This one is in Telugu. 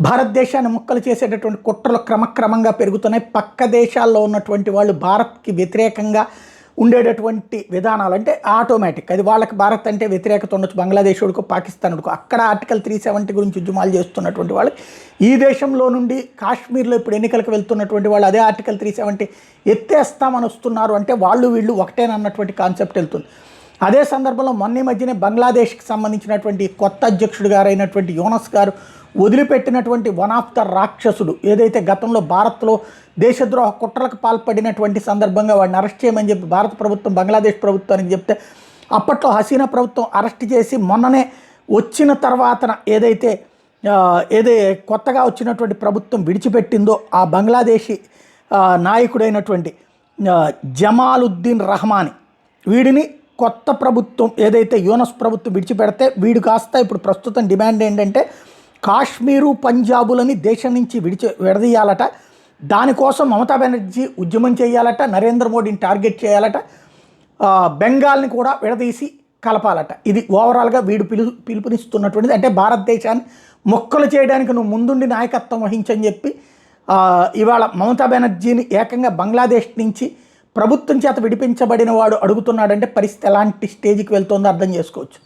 భారతదేశాన్ని ముక్కలు చేసేటటువంటి కుట్రలు క్రమక్రమంగా పెరుగుతున్నాయి. పక్క దేశాల్లో ఉన్నటువంటి వాళ్ళు భారత్కి వ్యతిరేకంగా ఉండేటటువంటి విధానాలు అంటే ఆటోమేటిక్, అది వాళ్ళకి భారత్ అంటే వ్యతిరేకత ఉండొచ్చు, బంగ్లాదేశుడికో పాకిస్తానుడికో. అక్కడ ఆర్టికల్ 370 గురించి ఉద్యమాలు చేస్తున్నటువంటి వాళ్ళు ఈ దేశంలో నుండి కాశ్మీర్లో ఇప్పుడు ఎన్నికలకు వెళ్తున్నటువంటి వాళ్ళు అదే ఆర్టికల్ 370 ఎత్తేస్తామని వస్తున్నారు అంటే వాళ్ళు వీళ్ళు ఒకటేనన్నటువంటి కాన్సెప్ట్ వెళ్తుంది. అదే సందర్భంలో మొన్న మధ్యనే బంగ్లాదేశ్కి సంబంధించినటువంటి కొత్త అధ్యక్షుడు గారైనటువంటి యూనస్ గారు వదిలిపెట్టినటువంటి వన్ ఆఫ్ ద రాక్షసుడు ఏదైతే గతంలో భారత్లో దేశద్రోహ కుట్రలకు పాల్పడినటువంటి సందర్భంగా వాడిని అరెస్ట్ చేయమని చెప్పి భారత ప్రభుత్వం బంగ్లాదేశ్ ప్రభుత్వానికి చెప్తే అప్పట్లో హసీనా ప్రభుత్వం అరెస్ట్ చేసి మొన్ననే వచ్చిన తర్వాత ఏదైతే కొత్తగా వచ్చినటువంటి ప్రభుత్వం విడిచిపెట్టిందో ఆ బంగ్లాదేశీ నాయకుడైనటువంటి జమాలుద్దీన్ రహమాని వీడిని కొత్త ప్రభుత్వం ఏదైతే యూనస్ ప్రభుత్వం విడిచిపెడితే వీడు కాస్త ఇప్పుడు ప్రస్తుతం డిమాండ్ ఏంటంటే కాశ్మీరు పంజాబులని దేశం నుంచి విడదీయాలట, దానికోసం మమతా బెనర్జీ ఉద్యమం చేయాలట, నరేంద్ర మోడీని టార్గెట్ చేయాలట, బెంగాల్ని కూడా విడదీసి కలపాలట. ఇది ఓవరాల్గా వీడు పిలుపునిస్తున్నటువంటిది. అంటే భారతదేశాన్ని మొక్కలు చేయడానికి నువ్వు ముందుండి నాయకత్వం వహించని చెప్పి ఇవాళ మమతా బెనర్జీని ఏకంగా బంగ్లాదేశ్ నుంచి ప్రభుత్వం చేత విడిపించబడిన వాడు అడుగుతున్నాడంటే పరిస్థితి ఎలాంటి స్టేజ్కి వెళ్తుందో అర్థం చేసుకోవచ్చు.